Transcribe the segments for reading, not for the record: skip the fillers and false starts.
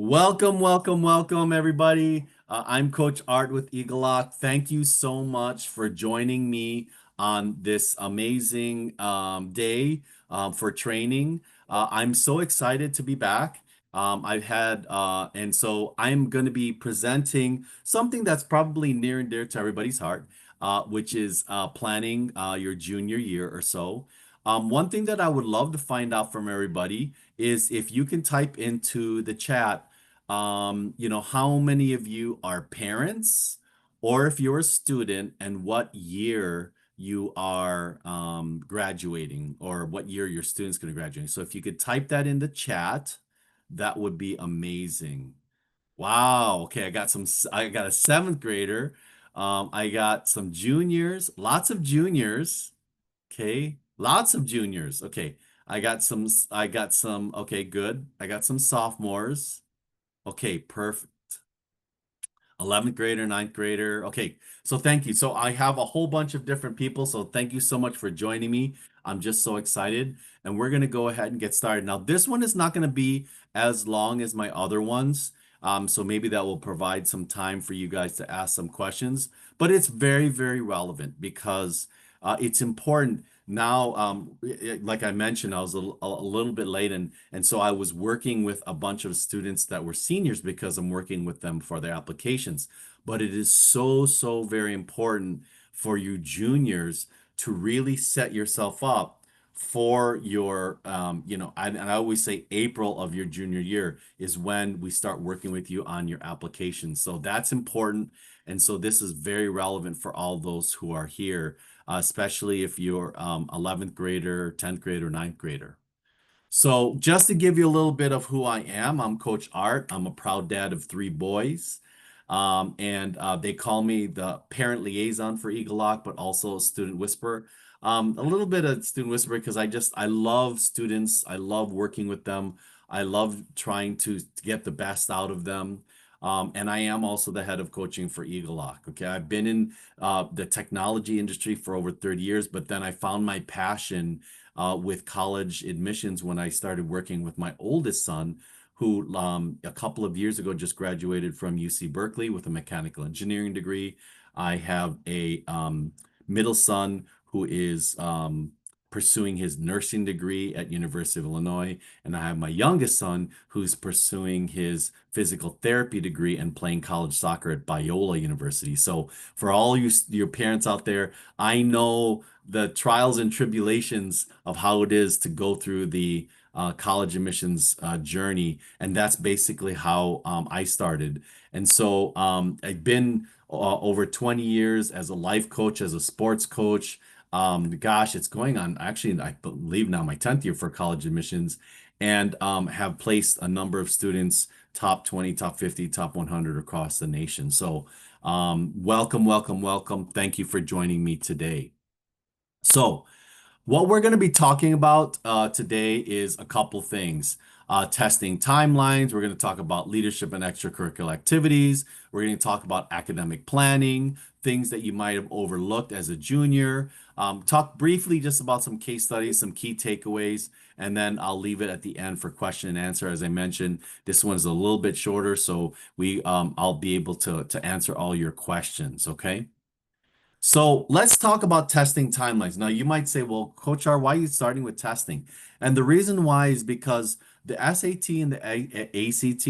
Welcome, welcome, welcome, everybody. I'm Coach Art with egelloC. Thank you so much for joining me on this amazing day for training. I'm so excited to be back. And so I'm going to be presenting something that's probably near and dear to everybody's heart, which is planning your junior year or so. One thing that I would love to find out from everybody is if you can type into the chat, how many of you are parents, or if you're a student and what year you are graduating, or what year your student's going to graduate. So if you could type that in the chat, that would be amazing. Wow. Okay, I got a seventh grader. I got some juniors, lots of juniors. Okay. Lots of juniors. Okay. Okay, good. I got some sophomores. Okay, perfect. 11th grader, ninth grader. Okay, so thank you. So I have a whole bunch of different people. So thank you so much for joining me. I'm just so excited. And we're going to go ahead and get started. Now, this one is not going to be as long as my other ones. So maybe that will provide some time for you guys to ask some questions. But it's very, very relevant because it's important. Now, like I mentioned, I was a little bit late, and so I was working with a bunch of students that were seniors because I'm working with them for their applications. But it is so, so very important for you juniors to really set yourself up for your, and I always say April of your junior year is when we start working with you on your application. So that's important. And so this is very relevant for all those who are here, especially if you're 11th grader, 10th grader, ninth grader. So just to give you a little bit of who I am, I'm Coach Art. I'm a proud dad of three boys. And they call me the parent liaison for egelloC, but also a student whisperer. A little bit of student whisperer because I love students. I love working with them. I love trying to get the best out of them. And I am also the head of coaching for egelloC. Okay, I've been in the technology industry for over 30 years, but then I found my passion with college admissions when I started working with my oldest son, who a couple of years ago just graduated from UC Berkeley with a mechanical engineering degree. I have a middle son who is pursuing his nursing degree at University of Illinois, and I have my youngest son who's pursuing his physical therapy degree and playing college soccer at Biola University. So for all you your parents out there, I know the trials and tribulations of how it is to go through the college admissions journey, and that's basically how I started. And so I've been over 20 years as a life coach, as a sports coach. Gosh, it's going on actually, I believe now my 10th year for college admissions, and have placed a number of students top 20, top 50, top 100 across the nation. So welcome, welcome, welcome. Thank you for joining me today. So, what we're going to be talking about today is a couple things. Testing timelines. We're going to talk about leadership and extracurricular activities. We're going to talk about academic planning, things that you might have overlooked as a junior. Talk briefly just about some case studies, some key takeaways, and then I'll leave it at the end for question and answer. As I mentioned, this one is a little bit shorter, so I'll be able to answer all your questions. Okay. So let's talk about testing timelines. Now, you might say, well, Coach R, why are you starting with testing? And the reason why is because the SAT and the ACT,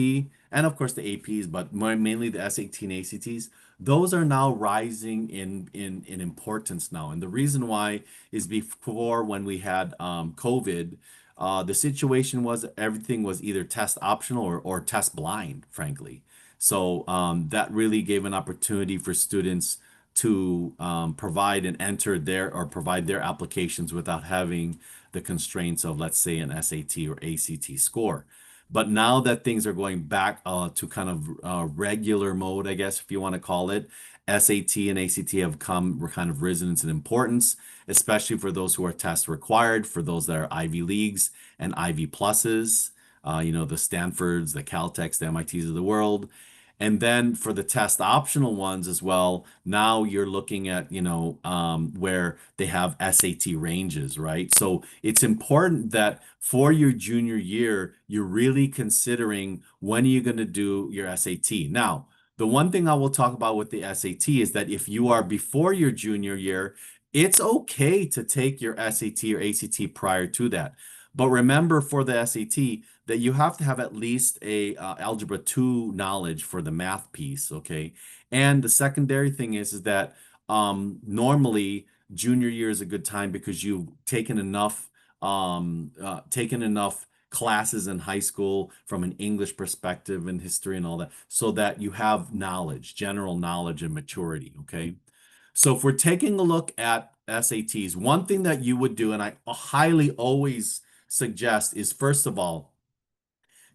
and of course the APs, but mainly the SAT and ACTs, those are now rising in importance now. And the reason why is before, when we had COVID, the situation was everything was either test optional or test blind, frankly. So that really gave an opportunity for students to provide and enter their or provide their applications without having the constraints of, let's say, an SAT or ACT score. But now that things are going back to kind of regular mode, I guess, if you want to call it, SAT and ACT have kind of risen in importance, especially for those who are test required, for those that are Ivy Leagues and Ivy Pluses, the Stanfords, the Caltechs, the MITs of the world. And then for the test optional ones as well, now you're looking at, where they have SAT ranges, right? So it's important that for your junior year, you're really considering when are you going to do your SAT. Now, the one thing I will talk about with the SAT is that if you are before your junior year, it's okay to take your SAT or ACT prior to that. But remember for the SAT that you have to have at least a algebra 2 knowledge for the math piece, okay? And the secondary thing is that normally junior year is a good time because you've taken enough classes in high school from an English perspective and history and all that, so that you have knowledge, general knowledge and maturity, okay? So if we're taking a look at SATs, one thing that you would do, and I highly always suggest, is first of all,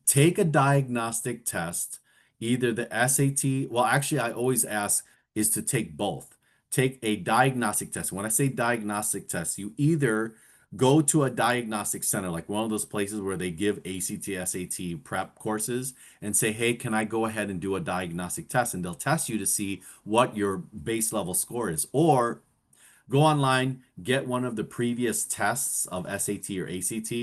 take a diagnostic test, either the SAT, well, actually, I always ask is to take both. Take a diagnostic test. When I say diagnostic test, you either go to a diagnostic center, like one of those places where they give ACT, SAT prep courses, and say, hey, can I go ahead and do a diagnostic test? And they'll test you to see what your base level score is. Or go online, get one of the previous tests of SAT or ACT,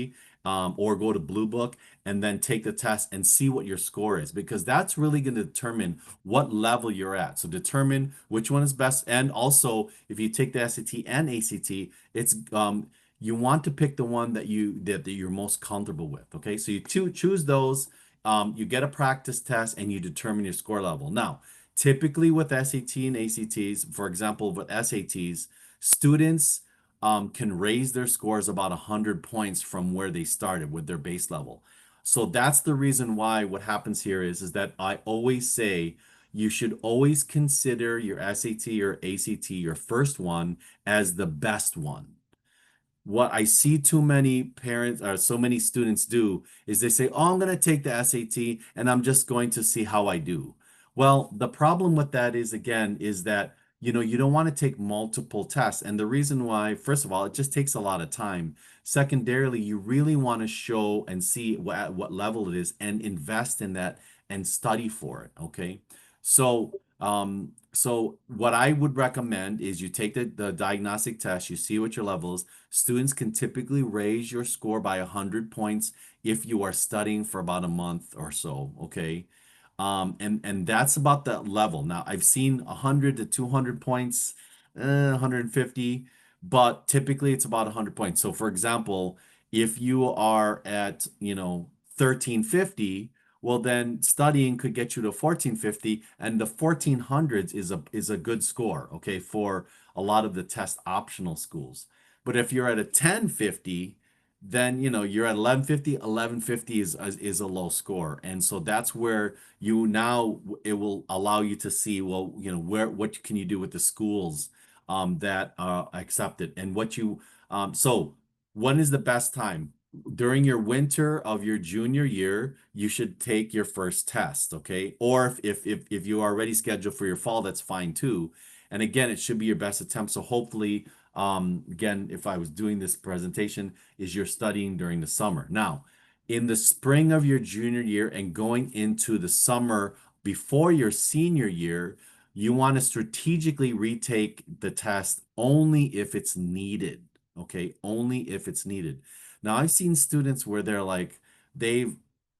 or go to Blue Book and then take the test and see what your score is, because that's really going to determine what level you're at. So determine which one is best. And also, if you take the SAT and ACT, it's you want to pick the one that you're most comfortable with. Okay, so you choose those. You get a practice test and you determine your score level. Now, typically with SAT and ACTs, for example, with SATs, students can raise their scores about 100 points from where they started with their base level. So that's the reason why what happens here is that I always say you should always consider your SAT or ACT, your first one, as the best one. What I see too many parents or so many students do is they say, oh, I'm going to take the SAT and I'm just going to see how I do. Well, the problem with that is, again, is that, you don't want to take multiple tests. And the reason why, first of all, it just takes a lot of time. Secondarily, you really want to show and see at what level it is and invest in that and study for it. Okay. So what I would recommend is you take the diagnostic test, you see what your level is. Students can typically raise your score by 100 points if you are studying for about a month or so, okay? And that's about that level. Now, I've seen 100 to 200 points, 150, but typically it's about 100 points. So, for example, if you are at, 1350, well, then studying could get you to 1450, and the 1400s is a good score, okay, for a lot of the test optional schools. But if you're at a 1050, then you're at 1150. 1150 is a low score, and so that's where it will allow you to see, well, what can you do with the schools that are accepted, and so when is the best time? During your winter of your junior year, you should take your first test, okay? Or if you are already scheduled for your fall, that's fine too. And again, it should be your best attempt. So hopefully, again, if I was doing this presentation, is you're studying during the summer. Now, in the spring of your junior year and going into the summer before your senior year, you want to strategically retake the test only if it's needed, okay? Only if it's needed. Now, I've seen students where they've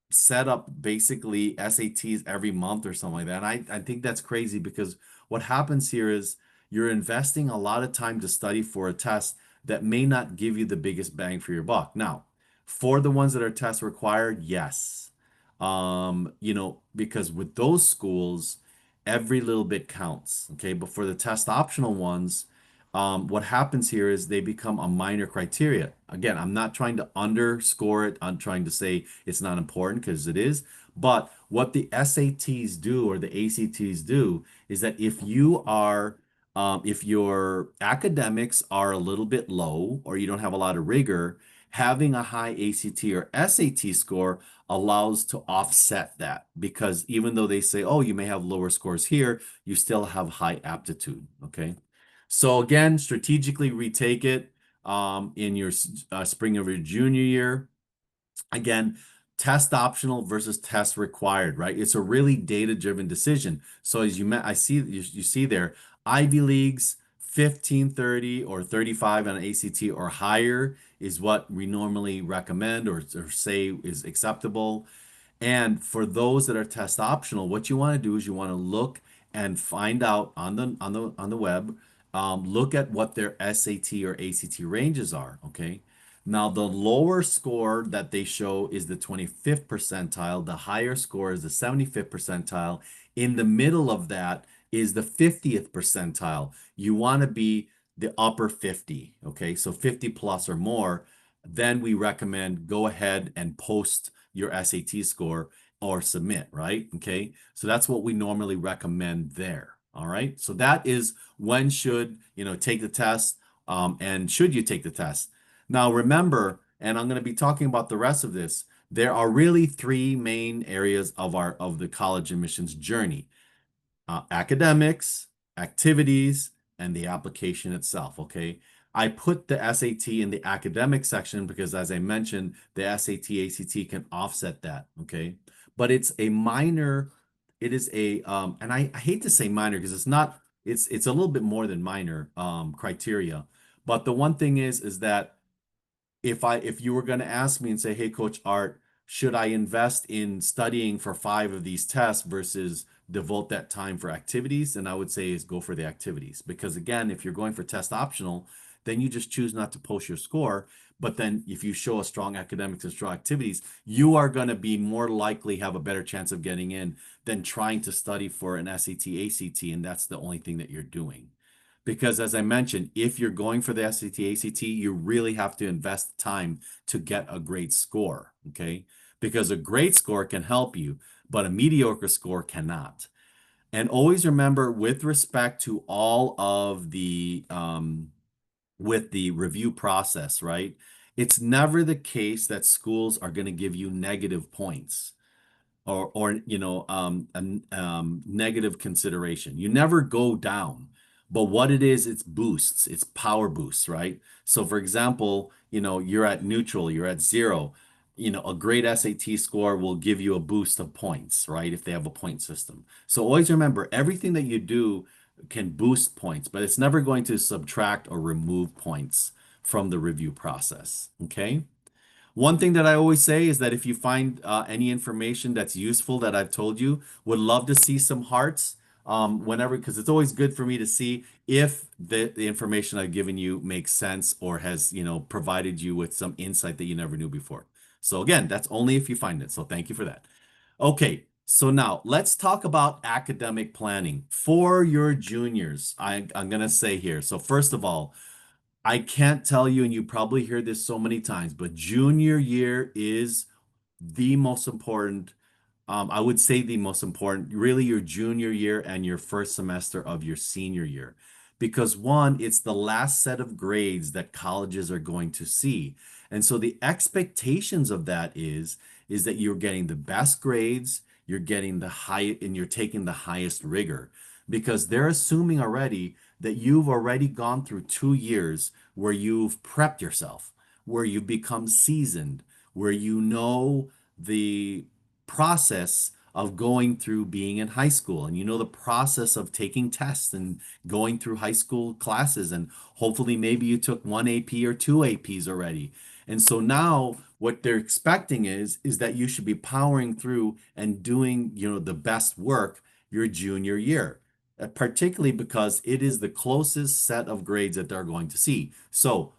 set up basically SATs every month or something like that. And I think that's crazy, because what happens here is you're investing a lot of time to study for a test that may not give you the biggest bang for your buck. Now, for the ones that are test required, yes. Because with those schools, every little bit counts. Okay. But for the test optional ones, what happens here is they become a minor criteria. Again, I'm not trying to underscore it. I'm trying to say it's not important, because it is. But what the SATs do, or the ACTs do, is that if your academics are a little bit low or you don't have a lot of rigor, having a high ACT or SAT score allows to offset that, because even though they say, oh, you may have lower scores here, you still have high aptitude. Okay. So again, strategically retake it in your spring of your junior year. Again, test optional versus test required, right? It's a really data-driven decision. So as you met, I see you see there, Ivy Leagues 15, 30, or 35 on an ACT or higher is what we normally recommend or say is acceptable. And for those that are test optional, what you want to do is you want to look and find out on the web, look at what their SAT or ACT ranges are. Okay. Now the lower score that they show is the 25th percentile. The higher score is the 75th percentile. In the middle of that is the 50th percentile. You want to be the upper 50. Okay. So 50 plus or more. Then we recommend go ahead and post your SAT score or submit, right? Okay. So that's what we normally recommend there. All right. So that is when should, take the test, and should you take the test? Now remember, and I'm going to be talking about the rest of this, there are really three main areas of the college admissions journey: academics, activities, and the application itself. Okay. I put the SAT in the academic section because, as I mentioned, the SAT, ACT can offset that. Okay. But it's a minor, it is and I hate to say minor because it's not, it's a little bit more than minor criteria. But the one thing is that if you were going to ask me and say, "Hey, Coach Art, should I invest in studying for five of these tests versus devote that time for activities?" And I would say is go for the activities. Because again, if you're going for test optional, then you just choose not to post your score. But then if you show a strong academics and strong activities, you are going to be more likely have a better chance of getting in than trying to study for an SAT, ACT, and that's the only thing that you're doing. Because as I mentioned, if you're going for the SAT, ACT, you really have to invest time to get a great score, okay? Because a great score can help you, but a mediocre score cannot. And always remember, with respect to all of with the review process, right? It's never the case that schools are going to give you negative points or negative consideration. You never go down. But what it is, it's boosts, it's power boosts, right? So for example, you're at neutral, you're at zero. A great SAT score will give you a boost of points, right? If they have a point system. So always remember, everything that you do can boost points, but it's never going to subtract or remove points from the review process. Okay. One thing that I always say is that if you find any information that's useful that I've told you, would love to see some hearts whenever, because it's always good for me to see if the information I've given you makes sense or has, provided you with some insight that you never knew before. So again, that's only if you find it. So thank you for that. Okay, so now let's talk about academic planning for your juniors. I'm going to say here. So first of all, I can't tell you, and you probably hear this so many times, but junior year is the most important. I would say the most important, really, your junior year and your first semester of your senior year. Because one, it's the last set of grades that colleges are going to see. And so the expectations of that is that you're getting the best grades, you're getting the high, and you're taking the highest rigor. Because they're assuming already that you've already gone through 2 years where you've prepped yourself, where you've become seasoned, where you know the process of going through being in high school, and the process of taking tests and going through high school classes, and hopefully maybe you took one AP or two APs already. And so now what they're expecting is that you should be powering through and doing, the best work your junior year, particularly because it is the closest set of grades that they're going to see. So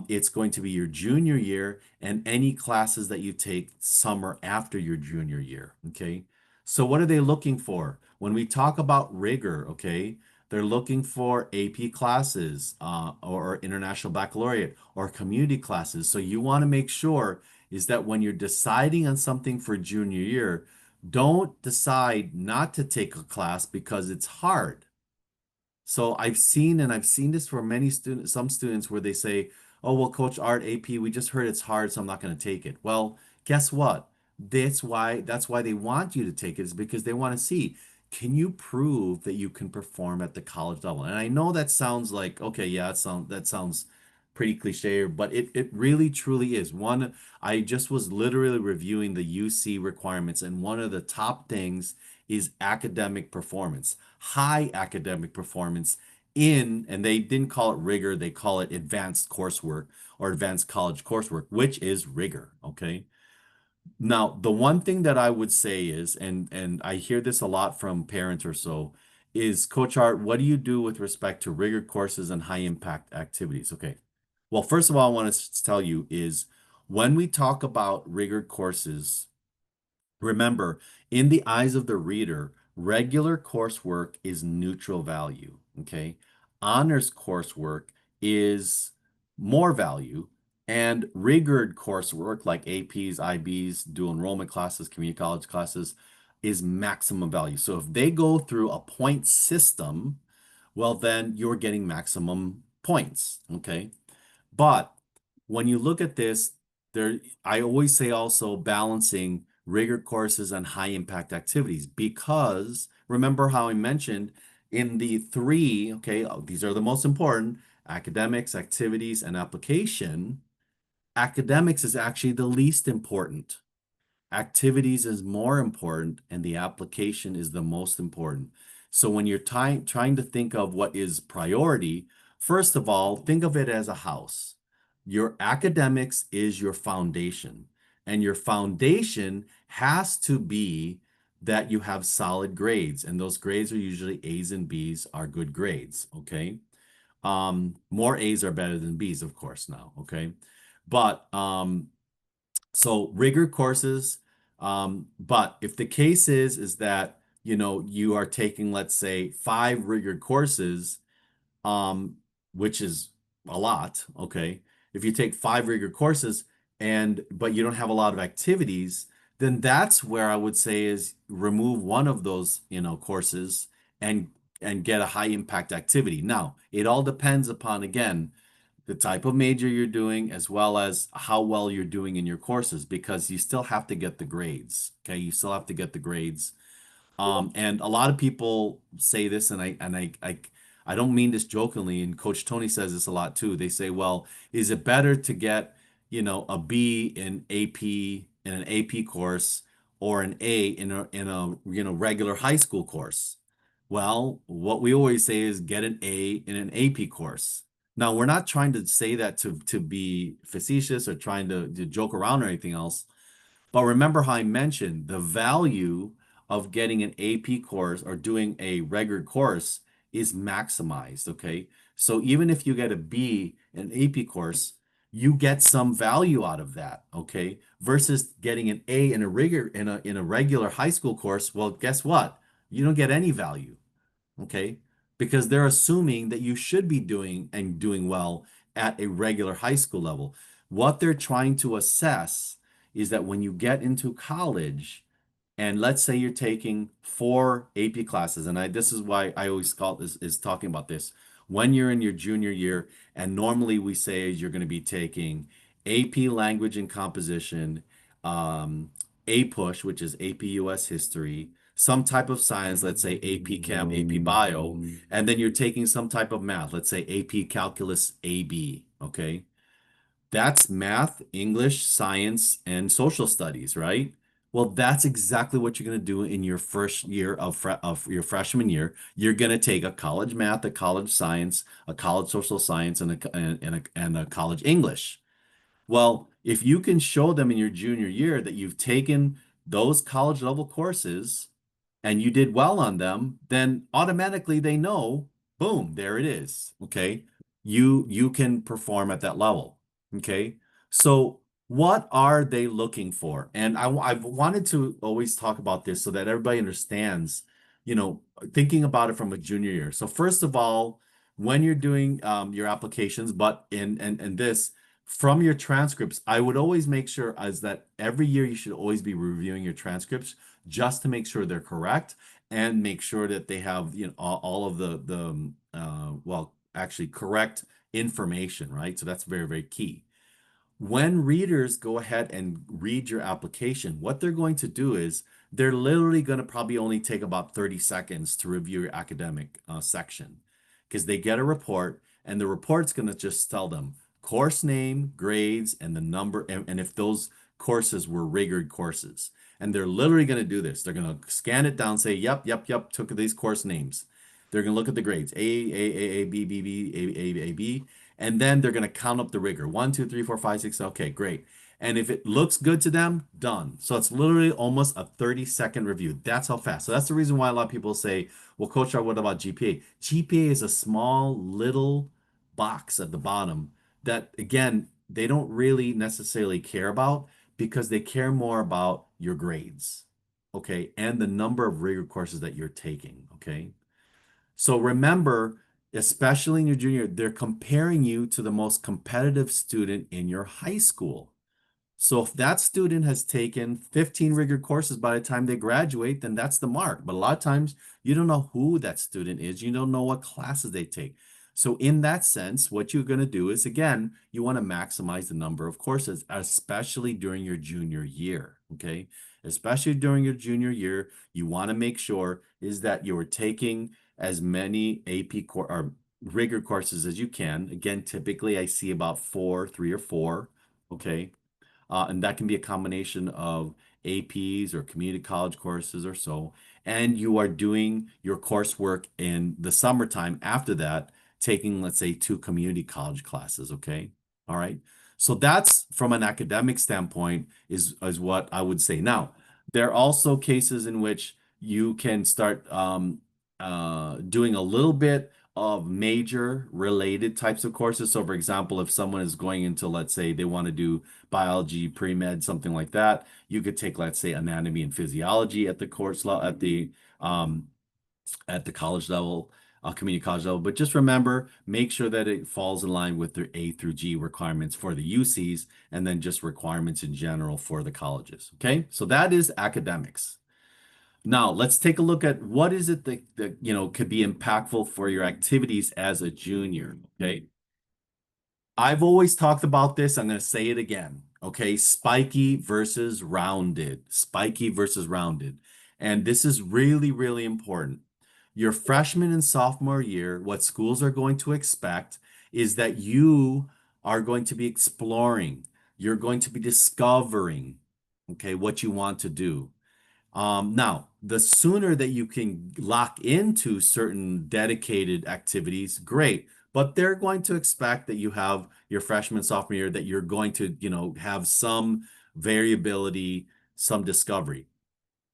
it's going to be your junior year and any classes that you take summer after your junior year. Okay. So what are they looking for? When we talk about rigor, okay, they're looking for AP classes or International Baccalaureate or community classes. So you want to make sure is that when you're deciding on something for junior year, don't decide not to take a class because it's hard. So I've seen this for many students, some students where they say, "Oh, well, Coach Art AP, we just heard it's hard, so I'm not going to take it." Well, guess what? That's why they want you to take it, is because they want to see, can you prove that you can perform at the college level? And I know that sounds like, okay, yeah, that sounds pretty cliche, but it really truly is. One, I just was literally reviewing the UC requirements, and one of the top things is academic performance, high academic performance and they didn't call it rigor, they call it advanced coursework or advanced college coursework, which is rigor. Okay. Now, the one thing that I would say is, and I hear this a lot from parents or so, is Coach Art, what do you do with respect to rigor courses and high impact activities? Okay. Well, first of all, I want to tell you is when we talk about rigor courses, remember, in the eyes of the reader, regular coursework is neutral value. Okay. Honors coursework is more value, and rigored coursework like APs, IBs, dual enrollment classes, community college classes is maximum value. So if they go through a point system, well, then you're getting maximum points. Okay. But when you look at this, there, I always say also balancing rigor courses and high impact activities because remember how I mentioned in the three, okay, these are the most important academics, activities, and application. Academics is actually the least important. Activities is more important and the application is the most important. So when you're trying to think of what is priority, first of all, think of it as a house. Your academics is your foundation, and your foundation has to be that you have solid grades, and those grades are usually A's and B's are good grades, okay? More A's are better than B's, of course, now, okay? But so rigor courses, but if the case is that you are taking, let's say, 5 rigor courses, um, which is a lot, okay? If you take 5 rigor courses and but you don't have a lot of activities, then that's where I would say is remove one of those, courses and get a high impact activity. Now, it all depends upon again the type of major you're doing, as well as how well you're doing in your courses, because you still have to get the grades. Okay, you still have to get the grades. And a lot of people say this, and I don't mean this jokingly, and Coach Tony says this a lot too. They say, well, is it better to get, a B in AP in an AP course or an A in a regular high school course? Well, what we always say is get an A in an AP course. Now, we're not trying to say that to be facetious or trying to joke around or anything else. But remember how I mentioned the value of getting an AP course or doing a regular course is maximized, okay? So even if you get a B in an AP course, you get some value out of that, okay? Versus getting an A in a regular high school course, well, guess what? You don't get any value, okay? Because they're assuming that you should be doing well at a regular high school level. What they're trying to assess is that when you get into college, and let's say you're taking 4 AP classes, and this is why I always call this is talking about this. When you're in your junior year, and normally we say you're going to be taking AP Language and Composition, APUSH, which is AP US History, some type of science, let's say AP Chem, AP Bio, and then you're taking some type of math, let's say AP Calculus AB, okay? That's math, English, science, and social studies, right? Well, that's exactly what you're going to do in your first year of your freshman year. You're going to take a college math, a college science, a college social science, and a college English. Well, if you can show them in your junior year that you've taken those college level courses and you did well on them, then automatically they know, boom, there it is. Okay. You can perform at that level. Okay. So what are they looking for? And I've wanted to always talk about this so that everybody understands, thinking about it from a junior year. So first of all, when you're doing your applications, but in this, from your transcripts, I would always make sure as that every year you should always be reviewing your transcripts just to make sure they're correct and make sure that they have all of well, actually correct information, right? So that's very, very key. When readers go ahead and read your application, what they're going to do is they're literally going to probably only take about 30 seconds to review your academic section because they get a report and the report's going to just tell them course name, grades, and the number, and if those courses were rigored courses. And they're literally going to do this. They're going to scan it down, say, yep, yep, yep, took these course names. They're going to look at the grades, A, B, B, B, A, B, and then they're going to count up the rigor. 1, 2, 3, 4, 5, 6. Okay, great. And if it looks good to them, done. So it's literally almost a 30-second review. That's how fast. So that's the reason why a lot of people say, well, Coach, what about GPA? GPA is a small little box at the bottom that, again, they don't really necessarily care about because they care more about your grades, okay, and the number of rigor courses that you're taking, okay? So remember, especially in your junior, they're comparing you to the most competitive student in your high school. So if that student has taken 15 rigor courses by the time they graduate, then that's the mark. But a lot of times you don't know who that student is. You don't know what classes they take. So in that sense, what you're going to do is, again, you want to maximize the number of courses, especially during your junior year, okay? Especially during your junior year, you want to make sure is that you're taking as many or rigor courses as you can. Again, typically I see about 3 or 4, okay? And that can be a combination of APs or community college courses or so. And you are doing your coursework in the summertime after that, taking, let's say, 2 community college classes. Okay. All right. So that's from an academic standpoint is what I would say. Now, there are also cases in which you can start doing a little bit of major related types of courses. So, for example, if someone is going into, let's say, they want to do biology, pre-med, something like that, you could take, let's say, anatomy and physiology at the course level, um, at the college level, community college level. But just remember, make sure that it falls in line with their A through G requirements for the UCs, and then just requirements in general for the colleges. Okay, so that is academics. Now, let's take a look at what is it that could be impactful for your activities as a junior. Okay. I've always talked about this. I'm going to say it again. Okay. Spiky versus rounded. Spiky versus rounded. And this is really, really important. Your freshman and sophomore year, what schools are going to expect is that you are going to be exploring. You're going to be discovering, okay, what you want to do. Now, the sooner that you can lock into certain dedicated activities, great. But they're going to expect that you have your freshman, sophomore year, that you're going to, have some variability, some discovery.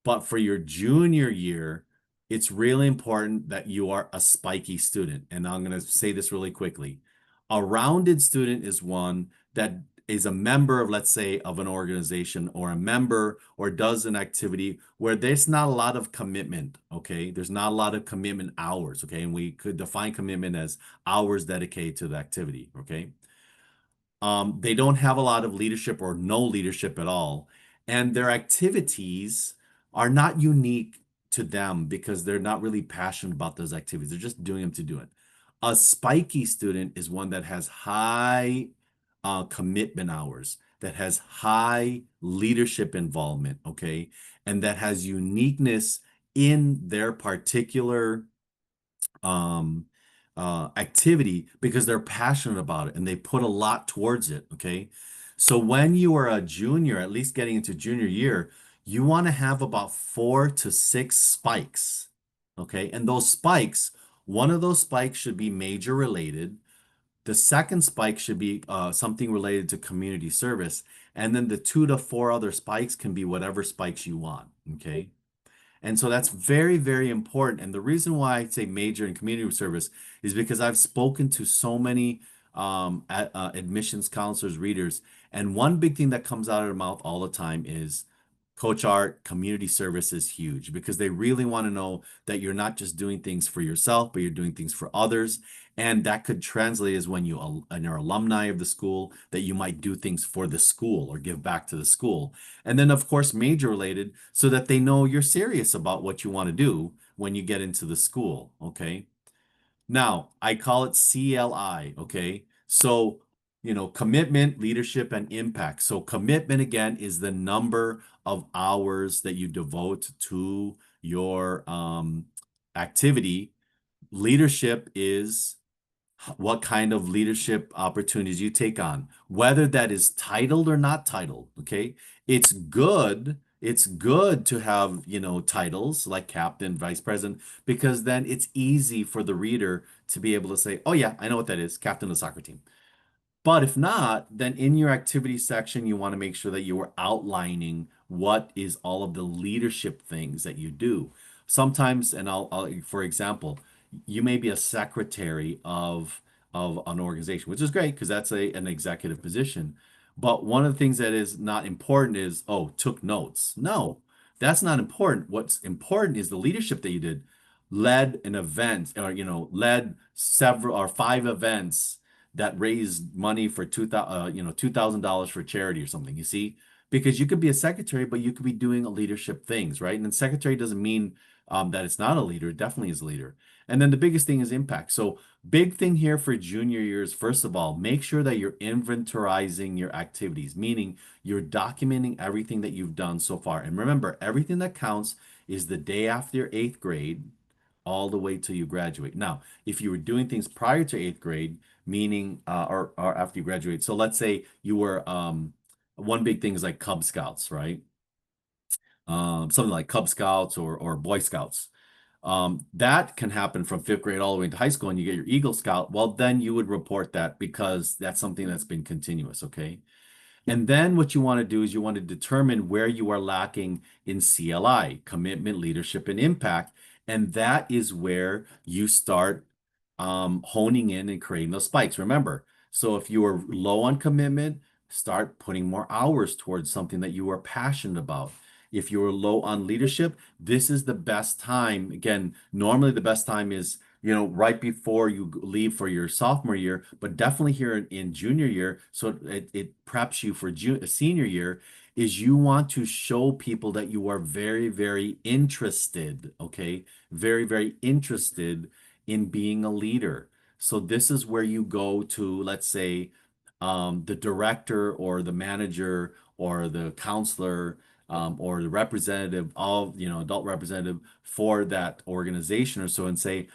But for your junior year, it's really important that you are a spiky student. And I'm going to say this really quickly. A rounded student is one that is a member of, let's say, of an organization or a member or does an activity where there's not a lot of commitment, okay? There's not a lot of commitment hours, okay? And we could define commitment as hours dedicated to the activity, okay? They don't have a lot of leadership or no leadership at all. And their activities are not unique to them because they're not really passionate about those activities. They're just doing them to do it. A spiky student is one that has high commitment hours, that has high leadership involvement, okay? And that has uniqueness in their particular um activity because they're passionate about it and they put a lot towards it, okay? So when you are a junior, at least getting into junior year, you want to have about 4 to 6 spikes, okay? And those spikes, one of those spikes should be major related. The second spike should be something related to community service, and then the 2 to 4 other spikes can be whatever spikes you want, okay? And so that's very, very important. And the reason why I say major in community service is because I've spoken to so many admissions counselors, readers, and one big thing that comes out of their mouth all the time is, Coach Art, community service is huge because they really want to know that you're not just doing things for yourself, but you're doing things for others. And that could translate as when you are alumni of the school, that you might do things for the school or give back to the school. And then, of course, major related so that they know you're serious about what you want to do when you get into the school. Okay. Now, I call it CLI. Okay. So, commitment, leadership, and impact. So, commitment again is the number of hours that you devote to your activity. Leadership is what kind of leadership opportunities you take on, whether that is titled or not titled. Okay. It's good to have, titles like captain, vice president, because then it's easy for the reader to be able to say, oh, yeah, I know what that is, captain of the soccer team. But if not, then in your activity section, you want to make sure that you are outlining what is all of the leadership things that you do. Sometimes, and for example, you may be a secretary of an organization, which is great because that's an executive position. But one of the things that is not important is, oh, took notes. No, that's not important. What's important is the leadership that you did, led an event, or led several or five events that raised money for $2,000 for charity or something, you see? Because you could be a secretary, but you could be doing leadership things, right? And then secretary doesn't mean that it's not a leader. It definitely is a leader. And then the biggest thing is impact. So big thing here for junior years, first of all, make sure that you're inventorizing your activities, meaning you're documenting everything that you've done so far. And remember, everything that counts is the day after eighth grade all the way till you graduate. Now, if you were doing things prior to eighth grade, meaning or after you graduate. So let's say you were one big thing is like Cub Scouts, right? Something like Cub Scouts or Boy Scouts. That can happen from fifth grade all the way into high school, and you get your Eagle Scout. Well, then you would report that because that's something that's been continuous, okay? And then what you want to do is you want to determine where you are lacking in CLI, commitment, leadership, and impact. And that is where you start honing in and creating those spikes. Remember, so if you are low on commitment, start putting more hours towards something that you are passionate about. If you're low on leadership, this is the best time. Again, normally the best time is, right before you leave for your sophomore year, but definitely here in junior year. So it preps you for senior year is you want to show people that you are very, very interested, okay? Very, very interested in being a leader. So this is where you go to, let's say, the director or the manager or the counselor or the representative of, adult representative for that organization or so and say,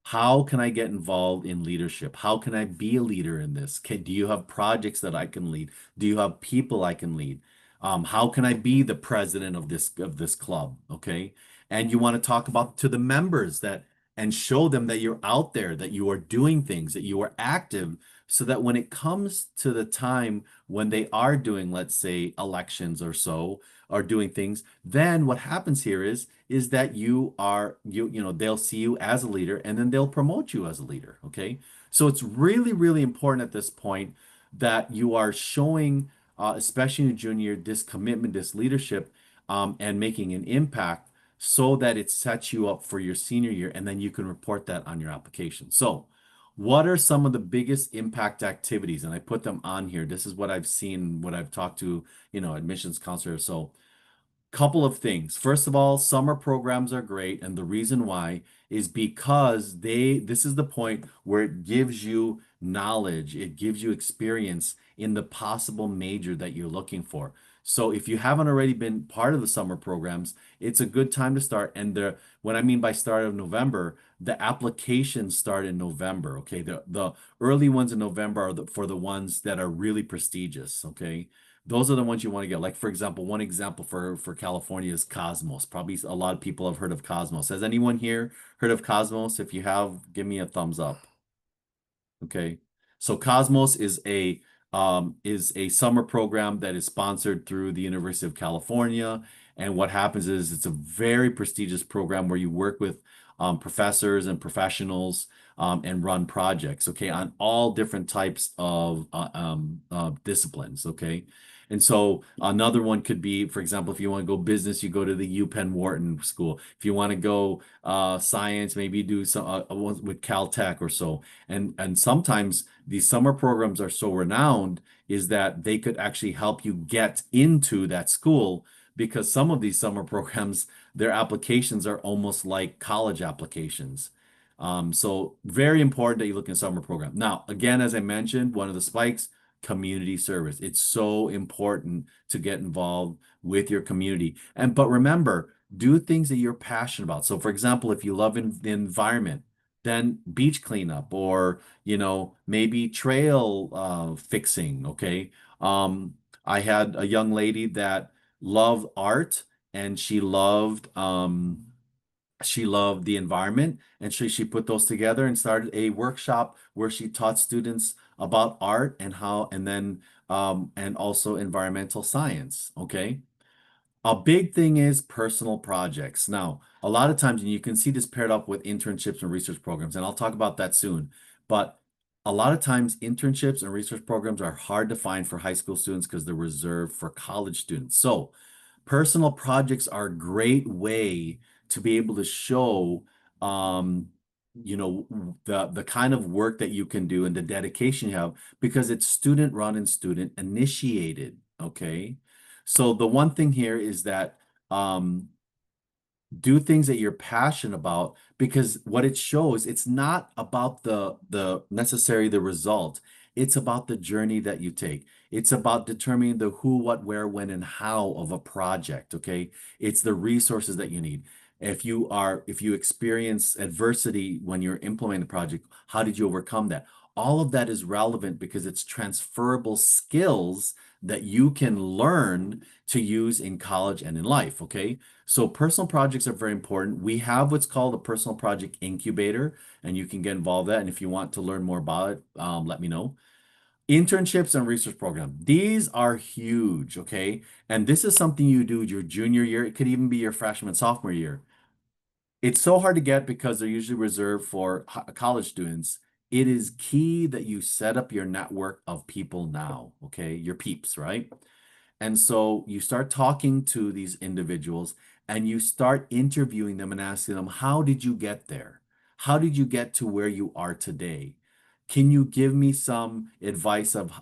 how can I get involved in leadership? How can I be a leader in this? Do you have projects that I can lead? Do you have people I can lead? How can I be the president of this club? Okay. And you want to talk about to the members that and show them that you're out there, that you are doing things, that you are active, so that when it comes to the time when they are doing, let's say, elections or so, or doing things, then what happens here is that they'll see you as a leader and then they'll promote you as a leader. Okay. So it's really, really important at this point that you are showing, especially in junior, this commitment, this leadership, and making an impact so that it sets you up for your senior year and then you can report that on your application. So, what are some of the biggest impact activities? And I put them on here. This is what I've seen, what I've talked to, admissions counselors. So, couple of things. First of all, summer programs are great, and the reason why is because this is the point where it gives you knowledge, it gives you experience in the possible major that you're looking for. So if you haven't already been part of the summer programs, it's a good time to start. And what I mean by start of November, the applications start in November. Okay, the early ones in November are for the ones that are really prestigious. Okay, those are the ones you want to get. Like, for example, one example for California is Cosmos. Probably a lot of people have heard of Cosmos. Has anyone here heard of Cosmos? If you have, give me a thumbs up. Okay. So Cosmos is a summer program that is sponsored through the University of California. And what happens is it's a very prestigious program where you work with professors and professionals and run projects, okay, on all different types of disciplines, okay. And so another one could be, for example, if you want to go business, you go to the UPenn Wharton School. If you want to go science, maybe do some with Caltech or so. And sometimes these summer programs are so renowned is that they could actually help you get into that school because some of these summer programs, their applications are almost like college applications. So very important that you look in summer program. Now, again, as I mentioned, one of the spikes, community service. It's so important to get involved with your community. But remember, do things that you're passionate about. So for example, if you love the environment, then beach cleanup, or maybe trail fixing. Okay. I had a young lady that loved art, and she loved the environment, and she put those together and started a workshop where she taught students about art and how, and then and also environmental science. Okay. A big thing is personal projects. Now, a lot of times, and you can see this paired up with internships and research programs, and I'll talk about that soon. But a lot of times, internships and research programs are hard to find for high school students because they're reserved for college students. So, personal projects are a great way to be able to show, um, the kind of work that you can do and the dedication you have, because it's student run and student initiated. Okay. So the one thing here is that um, do things that you're passionate about, because what it shows, it's not about the necessary the result. It's about the journey that you take. It's about determining the who, what, where, when, and how of a project. Okay. It's the resources that you need. If you experience adversity when you're implementing the project, how did you overcome that? All of that is relevant because it's transferable skills that you can learn to use in college and in life. Okay. So personal projects are very important. We have what's called a personal project incubator, and you can get involved in that. And if you want to learn more about it, let me know. Internships and research program. These are huge, okay? And this is something you do your junior year. It could even be your freshman, sophomore year. It's so hard to get because they're usually reserved for college students. It is key that you set up your network of people now, okay? Your peeps, right? And so you start talking to these individuals, and you start interviewing them and asking them, how did you get there? How did you get to where you are today? Can you give me some advice of,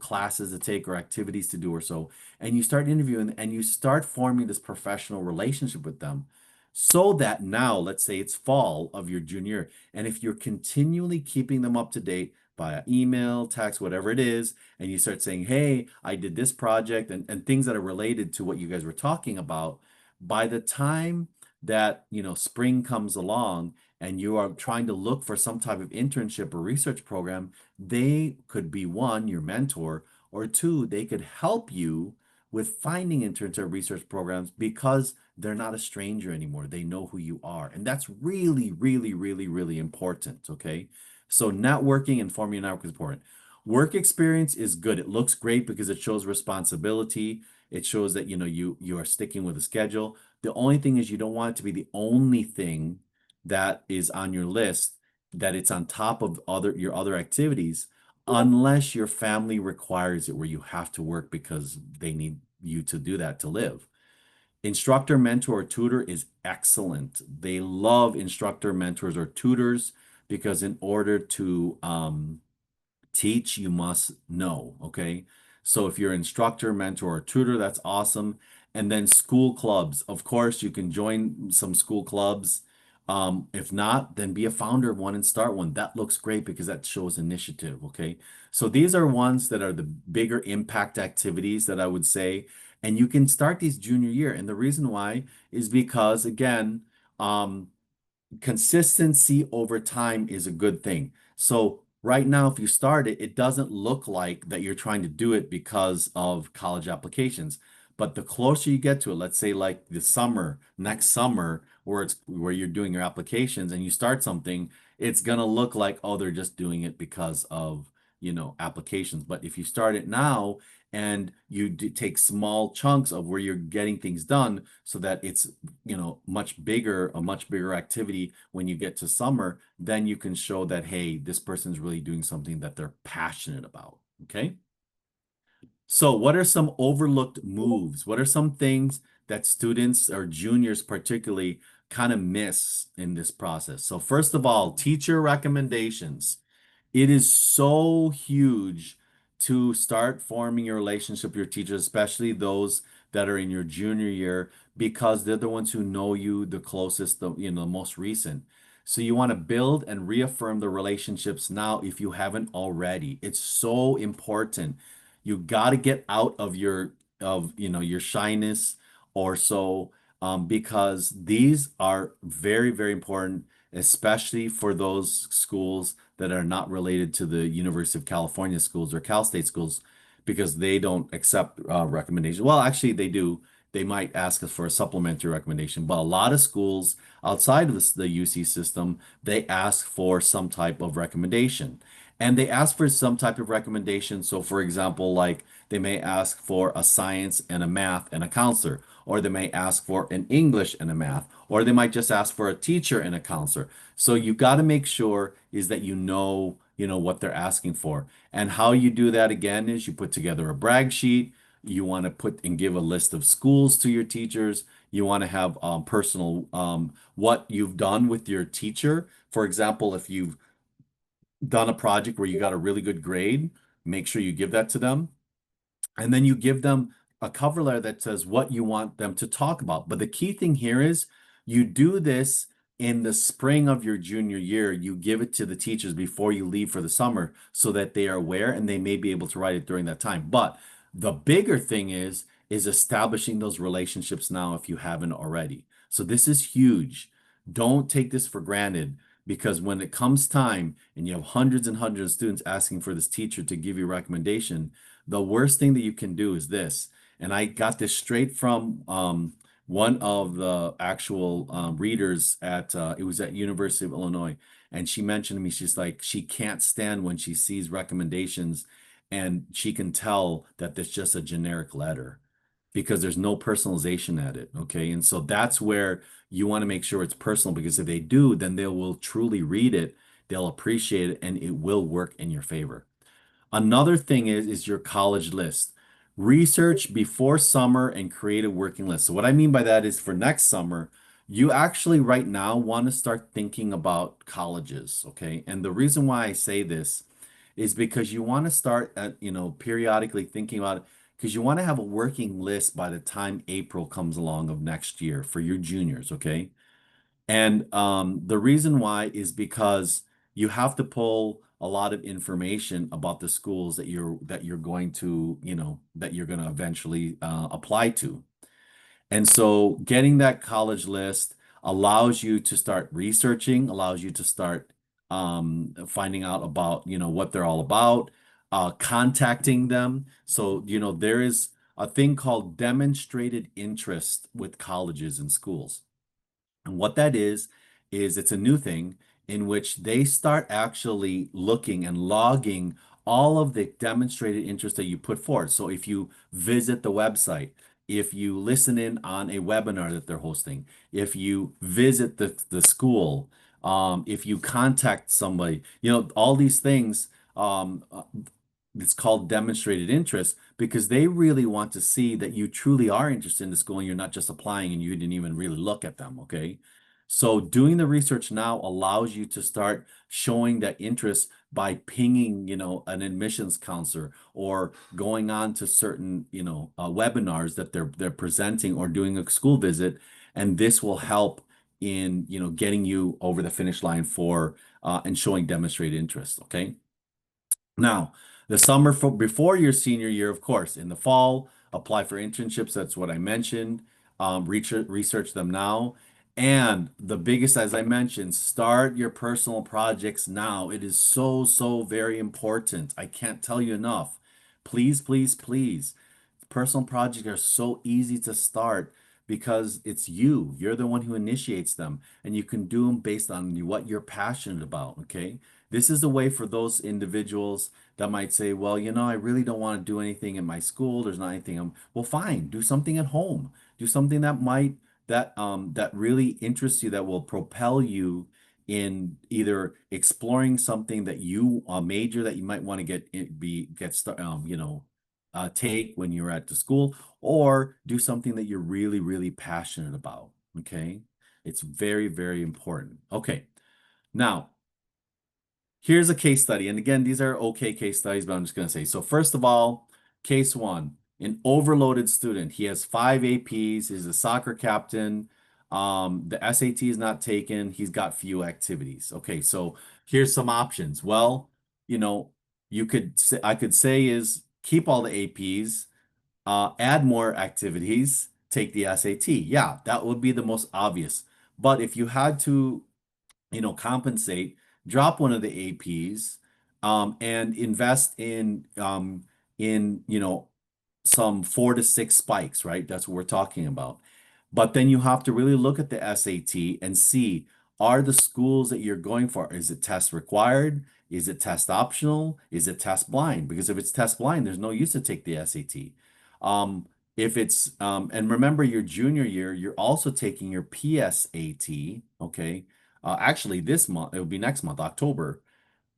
classes to take or activities to do or so? And you start interviewing, and you start forming this professional relationship with them, so that now, let's say it's fall of your junior year, and if you're continually keeping them up to date via email, text, whatever it is, and you start saying, hey, I did this project, and things that are related to what you guys were talking about, by the time that, spring comes along and you are trying to look for some type of internship or research program, they could be, one, your mentor, or two, they could help you with finding internship research programs because they're not a stranger anymore. They know who you are. And that's really, really, really, really important. Okay. So networking and forming a network is important. Work experience is good. It looks great because it shows responsibility. It shows that you are sticking with a schedule. The only thing is, you don't want it to be the only thing that is on your list, that it's on top of your other activities, unless your family requires it, where you have to work because they need you to do that to live. Instructor, mentor, or tutor is excellent. They love instructor, mentors, or tutors, because in order to teach, you must know. Okay. So if you're an instructor, mentor, or tutor, that's awesome. And then school clubs. Of course, you can join some school clubs. If not, then be a founder of one and start one. That looks great because that shows initiative. Okay. So these are ones that are the bigger impact activities that I would say. And you can start these junior year. And the reason why is because, again, consistency over time is a good thing. So right now, if you start it, it doesn't look like that you're trying to do it because of college applications. But the closer you get to it, let's say like the summer, next summer, where you're doing your applications and you start something, it's gonna look like, oh, they're just doing it because of, applications. But if you start it now, and you take small chunks of where you're getting things done, so that it's, a much bigger activity when you get to summer, then you can show that, hey, this person's really doing something that they're passionate about. Okay. So what are some overlooked moves? What are some things that students, or juniors particularly, kind of miss in this process? So first of all, teacher recommendations. It is so huge to start forming your relationship with your teachers, especially those that are in your junior year, because they're the ones who know you the closest, the most recent. So you want to build and reaffirm the relationships now if you haven't already. It's so important. You got to get out of your shyness or so, because these are very, very important. especially for those schools that are not related to the University of California schools or Cal State schools, because they don't accept recommendations. Well, actually, they do. They might ask us for a supplementary recommendation, but a lot of schools outside of the UC system, they ask for some type of recommendation. And they ask for some type of recommendation. So, for example, like they may ask for a science and a math and a counselor, or they may ask for an English and a math, or they might just ask for a teacher and a counselor. So you got to make sure is that you know what they're asking for. And how you do that again is you put together a brag sheet. You want to put and give a list of schools to your teachers. You want to have personal what you've done with your teacher. For example, if you've done a project where you got a really good grade, make sure you give that to them. And then you give them a cover letter that says what you want them to talk about. But the key thing here is you do this in the spring of your junior year. You give it to the teachers before you leave for the summer so that they are aware and they may be able to write it during that time. But the bigger thing is establishing those relationships now if you haven't already. So this is huge. Don't take this for granted because when it comes time and you have hundreds and hundreds of students asking for this teacher to give you a recommendation, the worst thing that you can do is this, and I got this straight from one of the actual readers at it was at University of Illinois, and she mentioned to me, she's like, she can't stand when she sees recommendations, and she can tell that there's just a generic letter because there's no personalization at it. Okay, and so that's where you want to make sure it's personal because if they do, then they will truly read it, they'll appreciate it, and it will work in your favor. Another thing is your college list. Research before summer and create a working list. So what I mean by that is for next summer, you actually right now want to start thinking about colleges, okay? And the reason why I say this is because you want to start periodically thinking about it because you want to have a working list by the time April comes along of next year for your juniors, okay? And the reason why is because you have to pull a lot of information about the schools that you're going to, that you're going to eventually apply to. And so getting that college list allows you to start researching, allows you to start finding out about, what they're all about, contacting them. So, there is a thing called demonstrated interest with colleges and schools. And what that is it's a new thing in which they start actually looking and logging all of the demonstrated interest that you put forward. So if you visit the website, if you listen in on a webinar that they're hosting, if you visit the school, if you contact somebody, all these things, it's called demonstrated interest because they really want to see that you truly are interested in the school and you're not just applying and you didn't even really look at them, okay? So doing the research now allows you to start showing that interest by pinging, an admissions counselor or going on to certain, webinars that they're presenting or doing a school visit, and this will help in, getting you over the finish line for and showing demonstrated interest, okay? Now, the summer for before your senior year, of course, in the fall, apply for internships. That's what I mentioned. Research them now. And the biggest, as I mentioned, start your personal projects now. It is so, so very important. I can't tell you enough. Please, please, please. Personal projects are so easy to start because it's you. You're the one who initiates them, and you can do them based on what you're passionate about. Okay. This is the way for those individuals that might say, well, I really don't want to do anything in my school. There's not anything. Well, fine. Do something at home. Do something that really interests you, that will propel you in either exploring something that you a major that you might want to get start take when you're at the school, or do something that you're really, really passionate about. Okay. It's very, very important. Okay. Now, here's a case study. And again, these are okay case studies, but I'm just going to say, so first of all, case one, an overloaded student. He has 5 APs. He's a soccer captain. The SAT is not taken. He's got few activities. Okay. So here's some options. Well, you know, I could say is keep all the APs, add more activities, take the SAT. Yeah, that would be the most obvious. But if you had to compensate, drop one of the APs, and invest in, some 4 to 6 spikes, right? That's what we're talking about. But then you have to really look at the SAT and see, are the schools that you're going for, is it test required? Is it test optional? Is it test blind? Because if it's test blind, there's no use to take the SAT. Um, if it's and remember your junior year, you're also taking your PSAT, okay? Actually, this month, it will be next month, October.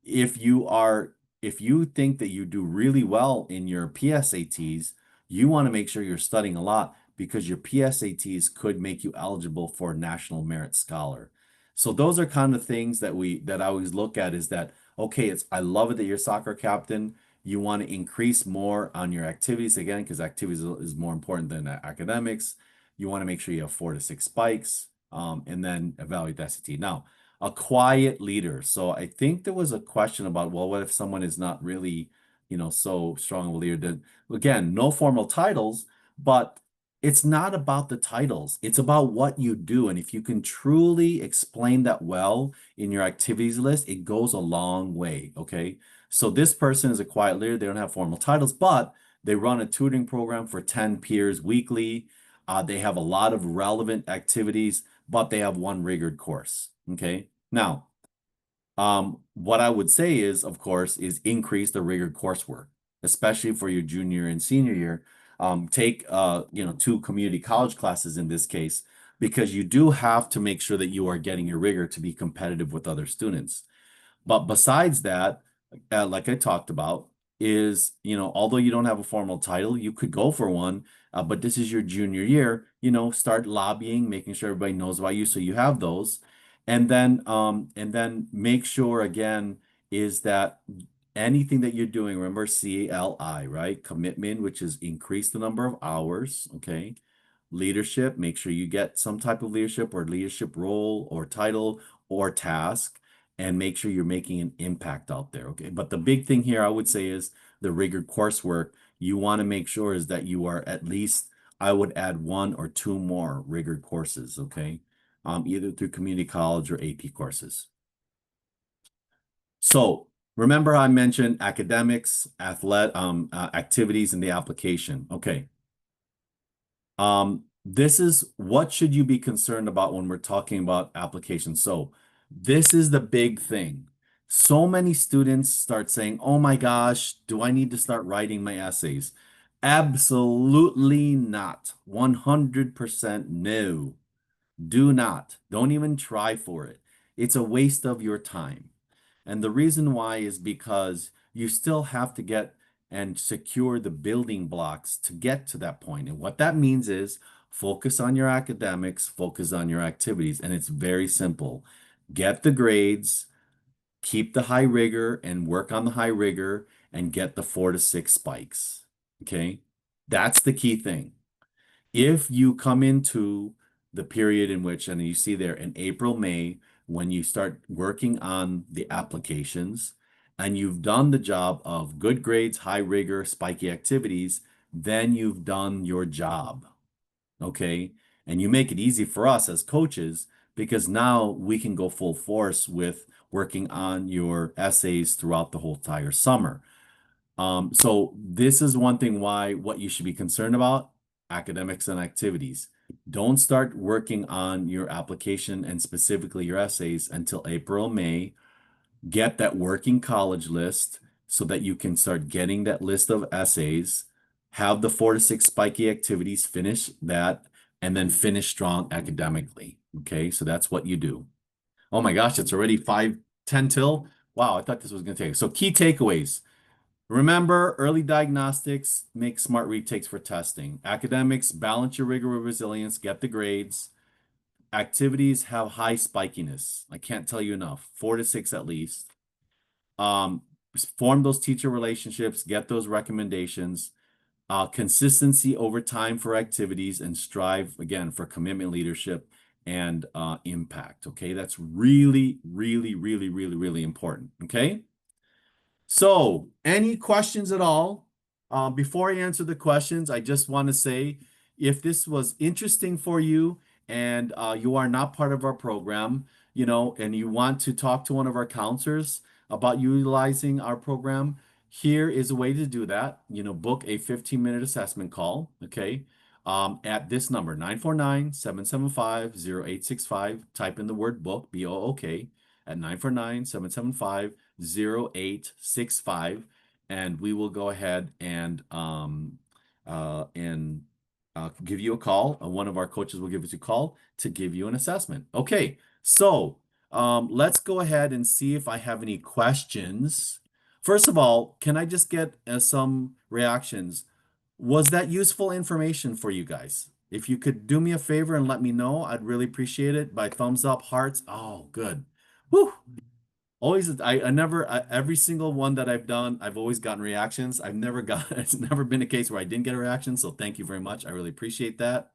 If you are, if you think that you do really well in your PSATs, you want to make sure you're studying a lot because your PSATs could make you eligible for National Merit Scholar. So those are kind of things that I always look at is that, okay, I love it that you're soccer captain. You want to increase more on your activities again, because activities is more important than academics. You want to make sure you have 4 to 6 spikes, and then evaluate the SAT. Now, a quiet leader. So I think there was a question about, well, what if someone is not really, so strong of a leader? Then again, no formal titles, but it's not about the titles. It's about what you do. And if you can truly explain that well in your activities list, it goes a long way. Okay. So this person is a quiet leader. They don't have formal titles, but they run a tutoring program for 10 peers weekly. They have a lot of relevant activities, but they have one rigor course. Okay. Now, what I would say is, of course, is increase the rigor coursework, especially for your junior and senior year. Take 2 community college classes in this case, because you do have to make sure that you are getting your rigor to be competitive with other students. But besides that, like I talked about, is, although you don't have a formal title, you could go for one. But this is your junior year, start lobbying, making sure everybody knows about you, so you have those. And then make sure again is that anything that you're doing, remember CLI, right? Commitment, which is increase the number of hours, okay? Leadership, make sure you get some type of leadership or leadership role or title or task, and make sure you're making an impact out there, okay? But the big thing here I would say is the rigor coursework. You want to make sure is that you are at least, I would add 1 or 2 more rigor courses, okay? Either through community college or AP courses. So remember I mentioned academics, activities, and the application. Okay. This is what should you be concerned about when we're talking about applications. So this is the big thing. So many students start saying, oh my gosh, do I need to start writing my essays? Absolutely not. 100% no. Do not. Don't even try for it. It's a waste of your time. And the reason why is because you still have to get and secure the building blocks to get to that point. And what that means is focus on your academics, focus on your activities. And it's very simple. Get the grades, keep the high rigor and work on the high rigor and get the 4 to 6 spikes. Okay. That's the key thing. If you come into the period in which, and you see there in April, May, when you start working on the applications and you've done the job of good grades, high rigor, spiky activities, then you've done your job. Okay. And you make it easy for us as coaches because now we can go full force with working on your essays throughout the whole entire summer. So this is one thing why what you should be concerned about, academics and activities. Don't start working on your application and specifically your essays until April, May. Get that working college list so that you can start getting that list of essays, have the 4 to 6 spiky activities, finish that, and then finish strong academically. Okay, so that's what you do. Oh my gosh, it's already 5:10 till. Wow, I thought this was going to take. So key takeaways. Remember, early diagnostics make smart retakes for testing. Academics, balance your rigor with resilience, get the grades. Activities have high spikiness. I can't tell you enough. 4 to 6 at least. Um, Form those teacher relationships, get those recommendations. Consistency over time for activities, and strive again for commitment, leadership, and impact. Okay, that's really, really, really, really, really important. Okay. So, any questions at all? Before I answer the questions, I just want to say if this was interesting for you and you are not part of our program, and you want to talk to one of our counselors about utilizing our program, here is a way to do that. Book a 15-minute assessment call, okay? At this number, 949-775-0865. Type in the word book, BOOK, at 949-775-0865, and we will go ahead and give you a call. One of our coaches will give us a call to give you an assessment. Okay, so let's go ahead and see if I have any questions. First of all, can I just get some reactions? Was that useful information for you guys? If you could do me a favor and let me know, I'd really appreciate it by thumbs up, hearts. Oh, good. Whew. Always, I never, every single one that I've done, I've always gotten reactions. It's never been a case where I didn't get a reaction. So thank you very much. I really appreciate that.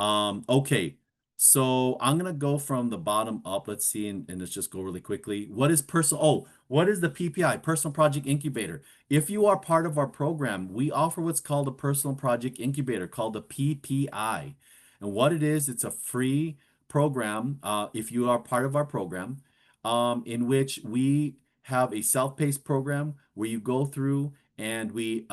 Okay, so I'm gonna go from the bottom up. Let's see, and let's just go really quickly. What is the PPI, Personal Project Incubator? If you are part of our program, we offer what's called a Personal Project Incubator called the PPI. And what it is, it's a free program, if you are part of our program, in which we have a self-paced program where you go through and we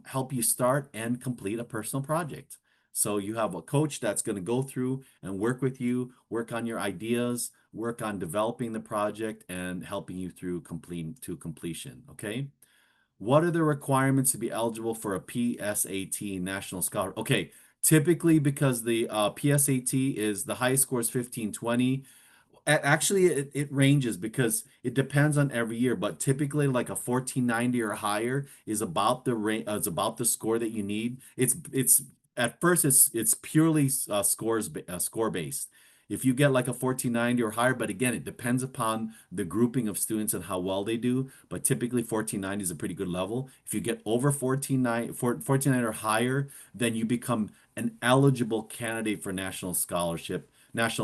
help you start and complete a personal project. So you have a coach that's going to go through and work with you, work on your ideas, work on developing the project and helping you through completion. Okay. What are the requirements to be eligible for a PSAT National Scholar? Okay. Typically, because the PSAT is the highest score is 1520. Actually, it ranges because it depends on every year, but typically like a 1490 or higher is about the is about the score that you need. It's at first it's purely score based. If you get like a 1490 or higher, but again, it depends upon the grouping of students and how well they do. But typically 1490 is a pretty good level. If you get over 1490 or higher, then you become an eligible candidate for National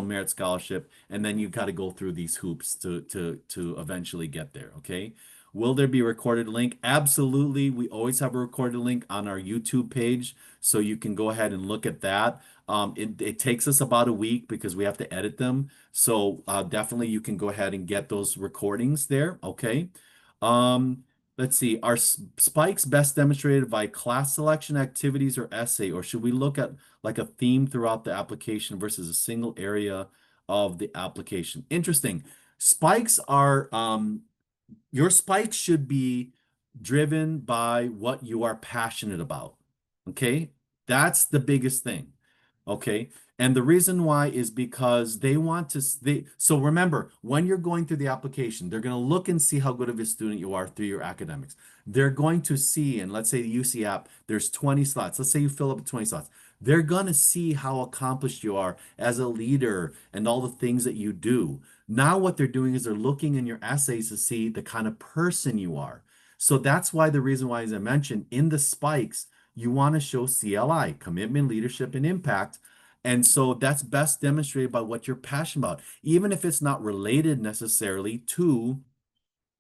Merit Scholarship, and then you've got to go through these hoops to eventually get there. Okay. Will there be a recorded link? Absolutely. We always have a recorded link on our YouTube page, so you can go ahead and look at that. It takes us about a week because we have to edit them. So definitely you can go ahead and get those recordings there. Okay. Um, let's see. Are spikes best demonstrated by class selection activities or essay, or should we look at like a theme throughout the application versus a single area of the application? Interesting. Spikes are your spikes should be driven by what you are passionate about. Okay? That's the biggest thing. Okay. And the reason why is because they want to, so remember, when you're going through the application, they're going to look and see how good of a student you are through your academics. They're going to see, and let's say the UC app, there's 20 slots. Let's say you fill up 20 slots. They're going to see how accomplished you are as a leader and all the things that you do. Now, what they're doing is they're looking in your essays to see the kind of person you are. So that's why the reason why, as I mentioned, in the spikes, you want to show CLI, commitment, leadership, and impact. And so that's best demonstrated by what you're passionate about, even if it's not related necessarily to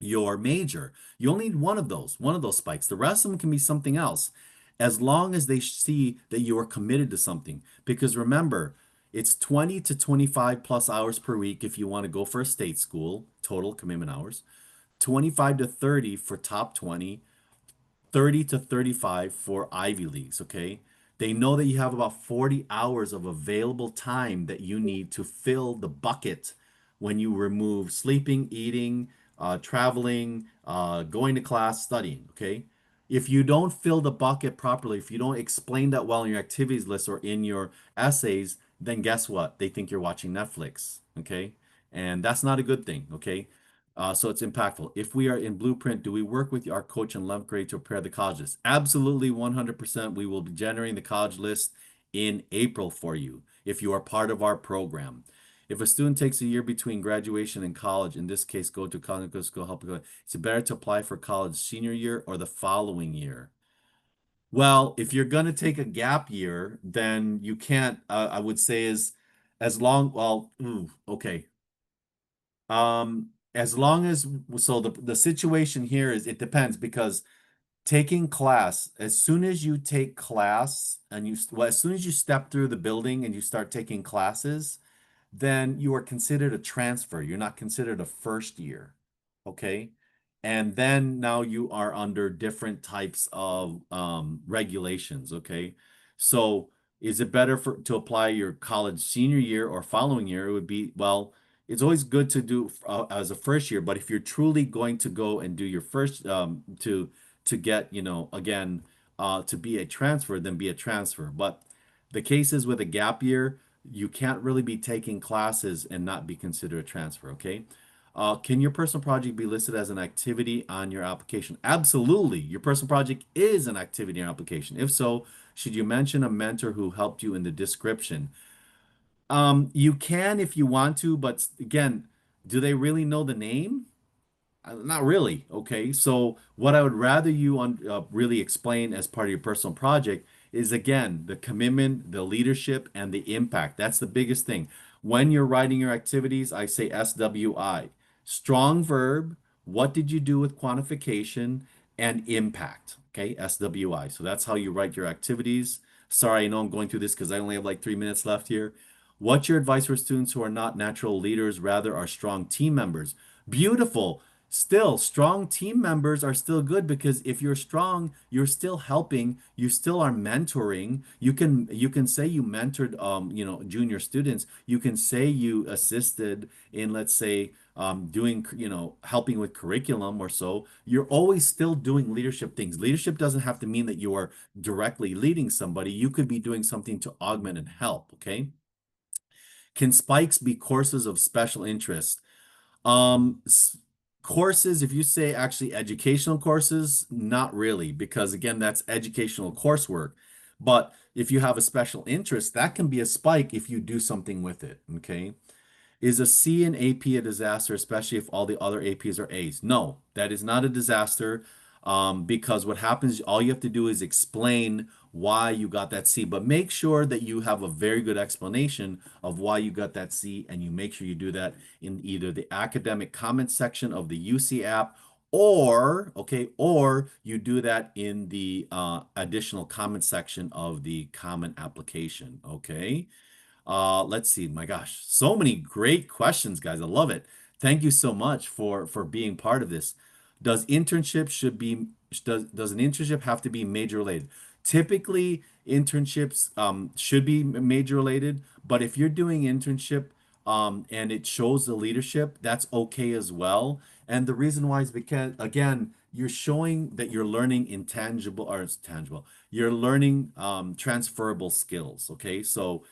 your major. You only need one of those spikes. The rest of them can be something else, as long as they see that you are committed to something. Because remember, it's 20 to 25 plus hours per week if you want to go for a state school, total commitment hours, 25 to 30 for top 20, 30 to 35 for Ivy Leagues, okay? They know that you have about 40 hours of available time that you need to fill the bucket when you remove sleeping, eating, traveling, going to class, studying, okay? If you don't fill the bucket properly, if you don't explain that well in your activities list or in your essays, then guess what? They think you're watching Netflix, okay? And that's not a good thing, okay? So it's impactful. If we are in Blueprint, do we work with our coach in 11th grade to prepare the college list? Absolutely, 100%. We will be generating the college list in April for you if you are part of our program. If a student takes a year between graduation and college, in this case, go to college school, help, is it better to apply for college senior year or the following year? Well, if you're going to take a gap year, then you can't, I would say is as long, well, okay. As long as so the situation here is it depends because taking class, as soon as you take class and as soon as you step through the building and you start taking classes, then you are considered a transfer. You're not considered a first year. Okay. And then now you are under different types of regulations. Okay. So is it better for to apply your college senior year or following year? It would be, well, it's always good to do as a first year, but if you're truly going to go and do your first to get, again, to be a transfer, then be a transfer. But the cases with a gap year, you can't really be taking classes and not be considered a transfer, okay? Can your personal project be listed as an activity on your application? Absolutely. Your personal project is an activity in your application. If so, should you mention a mentor who helped you in the description? You can if you want to, but again, do they really know the name? Not really. Okay. So what I would rather you really explain as part of your personal project is again the commitment, the leadership, and the impact. That's the biggest thing. When you're writing your activities, I say SWI. Strong verb. What did you do with quantification and impact? Okay. SWI. So that's how you write your activities. Sorry, I know I'm going through this because I only have like 3 minutes left here. What's your advice for students who are not natural leaders, rather are strong team members? Beautiful. Still, strong team members are still good because if you're strong, you're still helping, you still are mentoring. You can say you mentored junior students. You can say you assisted in, let's say, doing, helping with curriculum or so. You're always still doing leadership things. Leadership doesn't have to mean that you are directly leading somebody. You could be doing something to augment and help, okay? Can spikes be courses of special interest? Um, s- Courses, if you say actually educational courses, not really, because again, that's educational coursework. But if you have a special interest, that can be a spike if you do something with it. Okay. Is a C in AP a disaster, especially if all the other APs are A's? No, that is not a disaster. Because what happens, all you have to do is explain why you got that C, but make sure that you have a very good explanation of why you got that C, and you make sure you do that in either the academic comment section of the UC app, or, okay, or you do that in the additional comment section of the comment application, okay? Let's see. My gosh, so many great questions, guys. I love it. Thank you so much for being part of this. Does internship should be does an internship have to be major related? Typically, internships should be major related, but if you're doing internship and it shows the leadership, that's okay as well. And the reason why is because again, you're showing that you're learning intangible or it's tangible. You're learning transferable skills. Okay, so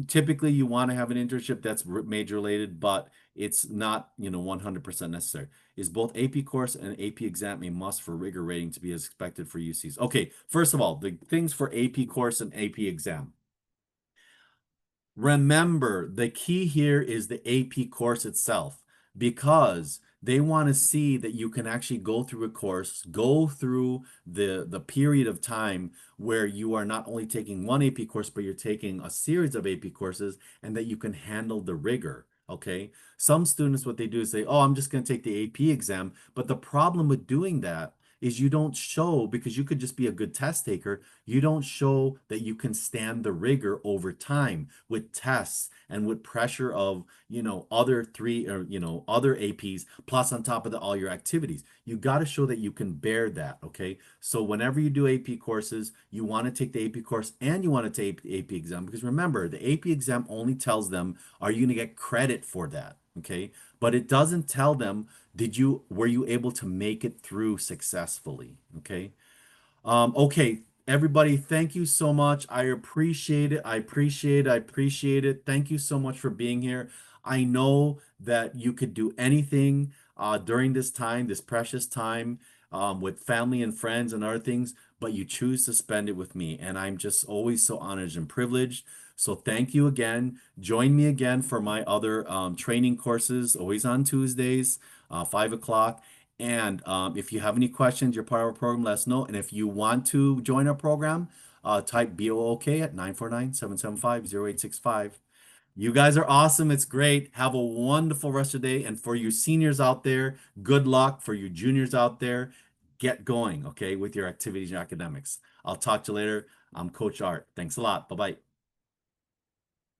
typically, you want to have an internship that's major related, but it's not, 100% necessary. Is both AP course and AP exam a must for rigor rating to be as expected for UCs? Okay, first of all, the things for AP course and AP exam. Remember, the key here is the AP course itself because they want to see that you can actually go through a course, go through the period of time where you are not only taking one AP course, but you're taking a series of AP courses and that you can handle the rigor. Okay. Some students, what they do is say, oh, I'm just going to take the AP exam. But the problem with doing that is you don't show, because you could just be a good test taker, you don't show that you can stand the rigor over time with tests and with pressure of, other three or, other APs plus on top of all your activities. You got to show that you can bear that. Okay. So whenever you do AP courses, you want to take the AP course and you want to take the AP exam, because remember, the AP exam only tells them, are you going to get credit for that? Okay. But it doesn't tell them, were you able to make it through successfully? Okay. Okay, everybody, thank you so much. I appreciate it. I appreciate it. I appreciate it. Thank you so much for being here. I know that you could do anything during this time, this precious time, with family and friends and other things, but you choose to spend it with me. And I'm just always so honored and privileged. So thank you again. Join me again for my other training courses, always on Tuesdays, 5 o'clock. And if you have any questions, you're part of our program, let us know. And if you want to join our program, type BOOK at 949-775-0865. You guys are awesome. It's great. Have a wonderful rest of the day. And for you seniors out there, good luck. For you juniors out there, get going, okay, with your activities and academics. I'll talk to you later. I'm Coach Art. Thanks a lot. Bye-bye.